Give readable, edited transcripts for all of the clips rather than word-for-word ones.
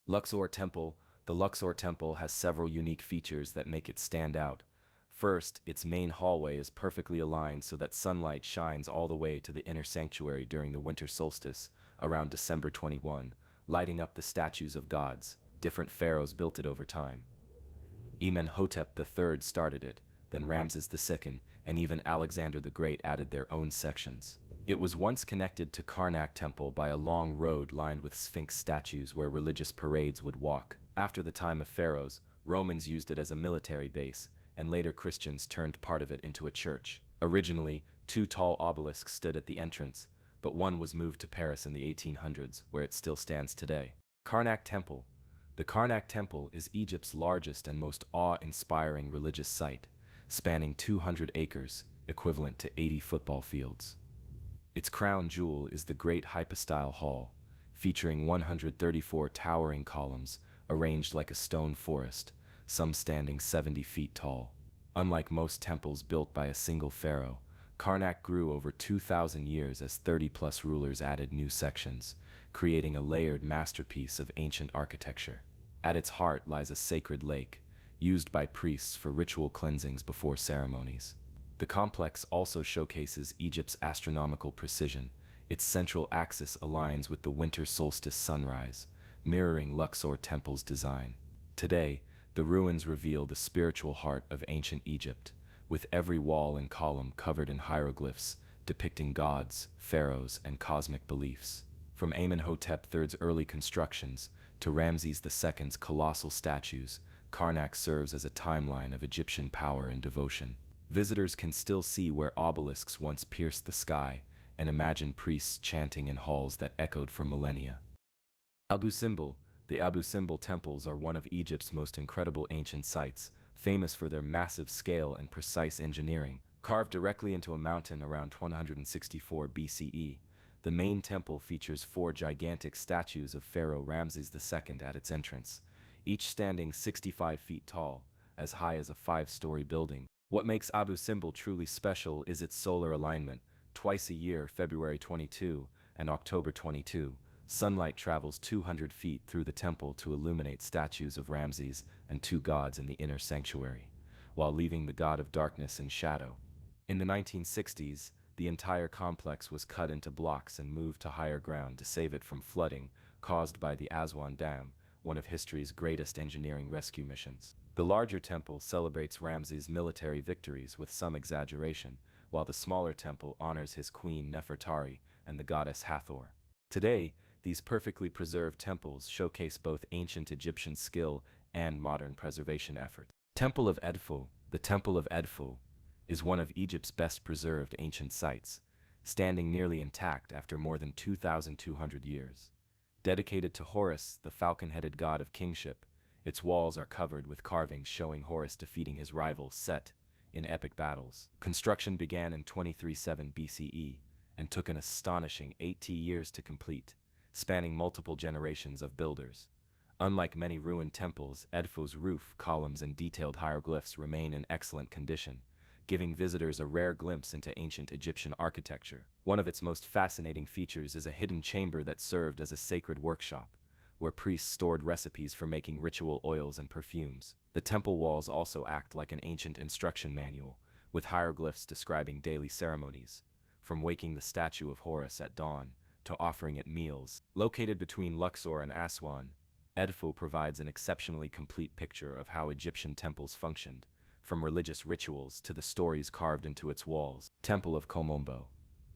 Luxor Temple. The Luxor Temple has several unique features that make it stand out. First, its main hallway is perfectly aligned so that sunlight shines all the way to the inner sanctuary during the winter solstice, around December 21, lighting up the statues of gods. Different pharaohs built it over time. Amenhotep III started it, then Ramses II, and even Alexander the Great added their own sections. It was once connected to Karnak Temple by a long road lined with Sphinx statues where religious parades would walk. After the time of pharaohs, Romans used it as a military base, and later Christians turned part of it into a church. Originally, two tall obelisks stood at the entrance, but one was moved to Paris in the 1800s, where it still stands today. Karnak Temple. The Karnak Temple is Egypt's largest and most awe-inspiring religious site, spanning 200 acres, equivalent to 80 football fields. Its crown jewel is the Great Hypostyle Hall, featuring 134 towering columns arranged like a stone forest, some standing 70 feet tall. Unlike most temples built by a single pharaoh, Karnak grew over 2,000 years as 30-plus rulers added new sections, creating a layered masterpiece of ancient architecture. At its heart lies a sacred lake, used by priests for ritual cleansings before ceremonies. The complex also showcases Egypt's astronomical precision. Its central axis aligns with the winter solstice sunrise, mirroring Luxor Temple's design. Today, the ruins reveal the spiritual heart of ancient Egypt, with every wall and column covered in hieroglyphs depicting gods, pharaohs, and cosmic beliefs. From Amenhotep III's early constructions to Ramses II's colossal statues, Karnak serves as a timeline of Egyptian power and devotion. Visitors can still see where obelisks once pierced the sky and imagine priests chanting in halls that echoed for millennia. Abu Simbel. The Abu Simbel temples are one of Egypt's most incredible ancient sites, famous for their massive scale and precise engineering. Carved directly into a mountain around 164 BCE, the main temple features four gigantic statues of Pharaoh Ramses II at its entrance, each standing 65 feet tall, as high as a five-story building. What makes Abu Simbel truly special is its solar alignment. Twice a year, February 22 and October 22, sunlight travels 200 feet through the temple to illuminate statues of Ramses and two gods in the inner sanctuary, while leaving the god of darkness in shadow. In the 1960s, the entire complex was cut into blocks and moved to higher ground to save it from flooding caused by the Aswan Dam, one of history's greatest engineering rescue missions. The larger temple celebrates Ramses' military victories with some exaggeration, while the smaller temple honors his queen Nefertari and the goddess Hathor. Today, these perfectly preserved temples showcase both ancient Egyptian skill and modern preservation efforts. Temple of Edfu. The Temple of Edfu is one of Egypt's best preserved ancient sites, standing nearly intact after more than 2,200 years. Dedicated to Horus, the falcon-headed god of kingship, its walls are covered with carvings showing Horus defeating his rival Set in epic battles. Construction began in 237 BCE and took an astonishing 80 years to complete, spanning multiple generations of builders. Unlike many ruined temples, Edfu's roof, columns, and detailed hieroglyphs remain in excellent condition, giving visitors a rare glimpse into ancient Egyptian architecture. One of its most fascinating features is a hidden chamber that served as a sacred workshop, where priests stored recipes for making ritual oils and perfumes. The temple walls also act like an ancient instruction manual, with hieroglyphs describing daily ceremonies, from waking the statue of Horus at dawn to offering it meals. Located between Luxor and Aswan, Edfu provides an exceptionally complete picture of how Egyptian temples functioned, from religious rituals to the stories carved into its walls. Temple of Komombo.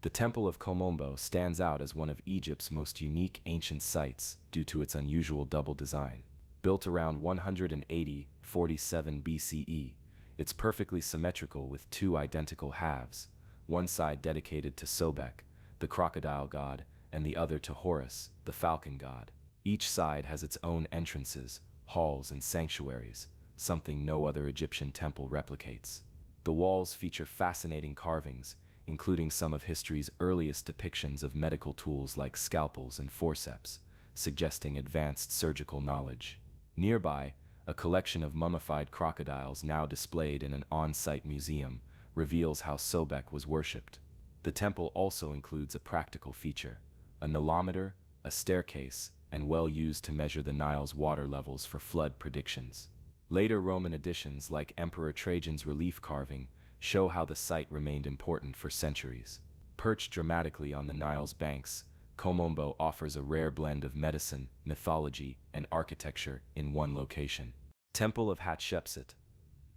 The Temple of Komombo stands out as one of Egypt's most unique ancient sites due to its unusual double design. Built around 180-47 BCE, it's perfectly symmetrical with two identical halves, one side dedicated to Sobek, the crocodile god, and the other to Horus, the falcon god. Each side has its own entrances, halls, and sanctuaries, something no other Egyptian temple replicates. The walls feature fascinating carvings, including some of history's earliest depictions of medical tools like scalpels and forceps, suggesting advanced surgical knowledge. Nearby, a collection of mummified crocodiles now displayed in an on-site museum reveals how Sobek was worshipped. The temple also includes a practical feature, a nilometer, a staircase, and well used to measure the Nile's water levels for flood predictions. Later Roman additions, like Emperor Trajan's relief carving, show how the site remained important for centuries. Perched dramatically on the Nile's banks, Komombo offers a rare blend of medicine, mythology, and architecture in one location. Temple of Hatshepsut.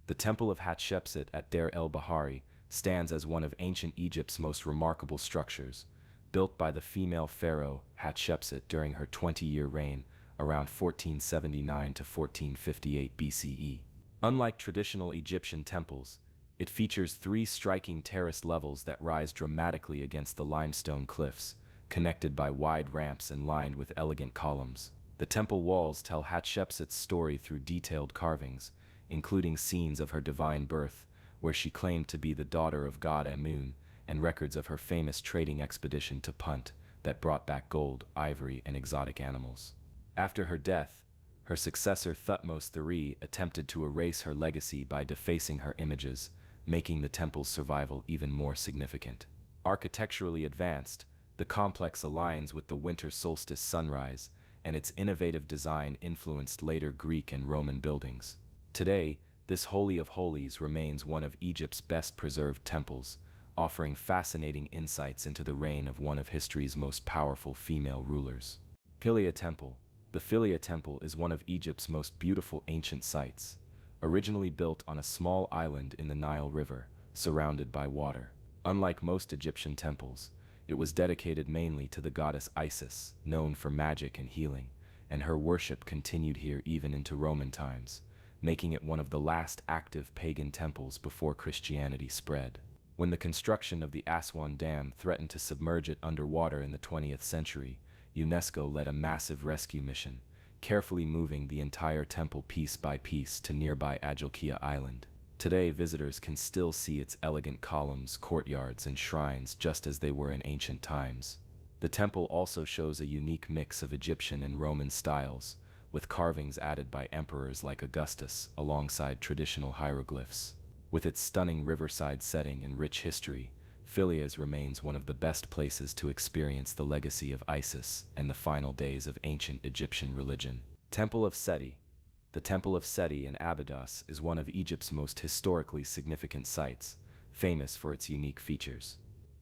The Temple of Hatshepsut at Deir el-Bahari stands as one of ancient Egypt's most remarkable structures, built by the female pharaoh Hatshepsut during her 20-year reign around 1479 to 1458 BCE. Unlike traditional Egyptian temples, it features three striking terraced levels that rise dramatically against the limestone cliffs, connected by wide ramps and lined with elegant columns. The temple walls tell Hatshepsut's story through detailed carvings, including scenes of her divine birth, where she claimed to be the daughter of god Amun, and records of her famous trading expedition to Punt that brought back gold, ivory, and exotic animals. After her death, her successor Thutmose III attempted to erase her legacy by defacing her images, making the temple's survival even more significant. Architecturally advanced, the complex aligns with the winter solstice sunrise, and its innovative design influenced later Greek and Roman buildings. Today, this Holy of Holies remains one of Egypt's best-preserved temples, offering fascinating insights into the reign of one of history's most powerful female rulers. Philae Temple. The Philae Temple is one of Egypt's most beautiful ancient sites, originally built on a small island in the Nile River, surrounded by water. Unlike most Egyptian temples, it was dedicated mainly to the goddess Isis, known for magic and healing, and her worship continued here even into Roman times, making it one of the last active pagan temples before Christianity spread. When the construction of the Aswan Dam threatened to submerge it underwater in the 20th century, UNESCO led a massive rescue mission, carefully moving the entire temple piece by piece to nearby Ajilkia Island. Today, visitors can still see its elegant columns, courtyards, and shrines just as they were in ancient times. The temple also shows a unique mix of Egyptian and Roman styles, with carvings added by emperors like Augustus alongside traditional hieroglyphs. With its stunning riverside setting and rich history, Philae remains one of the best places to experience the legacy of Isis and the final days of ancient Egyptian religion. Temple of Seti. The Temple of Seti in Abydos is one of Egypt's most historically significant sites, famous for its unique features.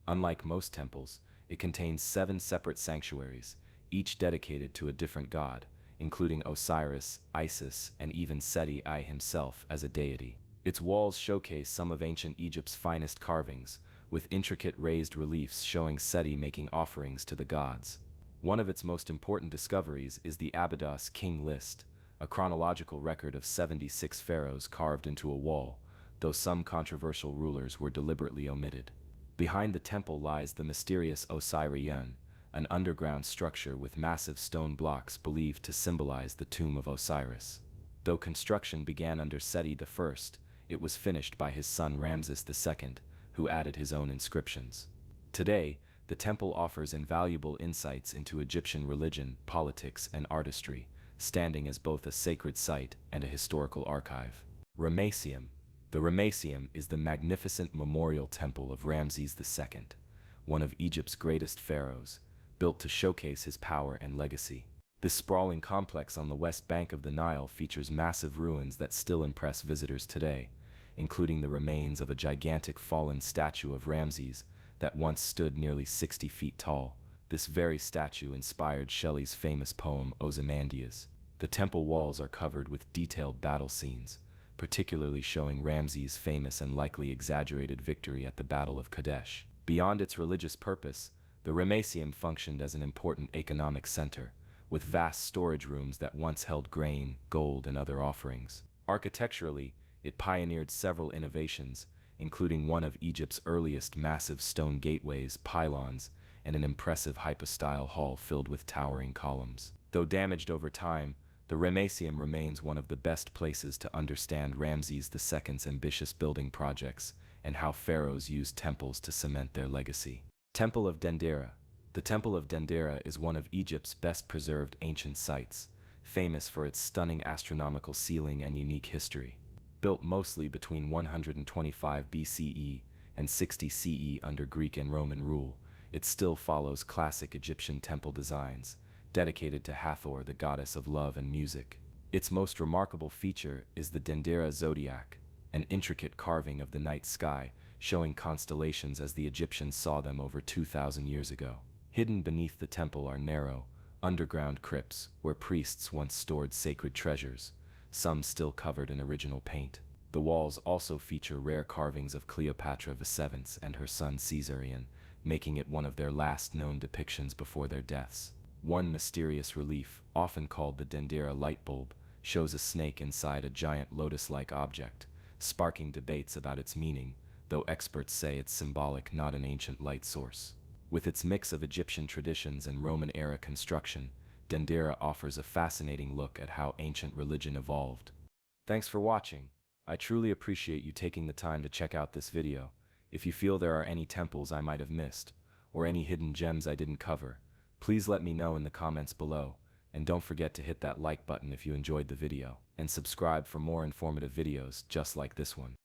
Unlike most temples, it contains 7 separate sanctuaries, each dedicated to a different god, including Osiris, Isis, and even Seti I himself as a deity. Its walls showcase some of ancient Egypt's finest carvings, with intricate raised reliefs showing Seti making offerings to the gods. One of its most important discoveries is the Abydos King List, a chronological record of 76 pharaohs carved into a wall, though some controversial rulers were deliberately omitted. Behind the temple lies the mysterious Osirion, an underground structure with massive stone blocks believed to symbolize the tomb of Osiris. Though construction began under Seti I, it was finished by his son Ramses II, who added his own inscriptions. Today, the temple offers invaluable insights into Egyptian religion, politics, and artistry, standing as both a sacred site and a historical archive. Ramesseum. The Ramesseum is the magnificent memorial temple of Ramses II, one of Egypt's greatest pharaohs, built to showcase his power and legacy. This sprawling complex on the west bank of the Nile features massive ruins that still impress visitors today, including the remains of a gigantic fallen statue of Ramses that once stood nearly 60 feet tall. This very statue inspired Shelley's famous poem Ozymandias. The temple walls are covered with detailed battle scenes, particularly showing Ramses' famous and likely exaggerated victory at the Battle of Kadesh. Beyond its religious purpose, the Ramesseum functioned as an important economic center, with vast storage rooms that once held grain, gold, and other offerings. Architecturally, it pioneered several innovations, including one of Egypt's earliest massive stone gateways, pylons, and an impressive hypostyle hall filled with towering columns. Though damaged over time, the Ramesseum remains one of the best places to understand Ramses II's ambitious building projects and how pharaohs used temples to cement their legacy. Temple of Dendera. The Temple of Dendera is one of Egypt's best-preserved ancient sites, famous for its stunning astronomical ceiling and unique history. Built mostly between 125 BCE and 60 CE under Greek and Roman rule, it still follows classic Egyptian temple designs, dedicated to Hathor, the goddess of love and music. Its most remarkable feature is the Dendera zodiac, an intricate carving of the night sky, showing constellations as the Egyptians saw them over 2,000 years ago. Hidden beneath the temple are narrow, underground crypts where priests once stored sacred treasures, some still covered in original paint. The walls also feature rare carvings of Cleopatra VII and her son Caesarion, making it one of their last known depictions before their deaths. One mysterious relief, often called the Dendera light bulb, shows a snake inside a giant lotus-like object, sparking debates about its meaning, though experts say it's symbolic, not an ancient light source. With its mix of Egyptian traditions and Roman-era construction, Dendera offers a fascinating look at how ancient religion evolved. Thanks for watching. I truly appreciate you taking the time to check out this video. If you feel there are any temples I might have missed, or any hidden gems I didn't cover, please let me know in the comments below, and don't forget to hit that like button if you enjoyed the video, and subscribe for more informative videos just like this one.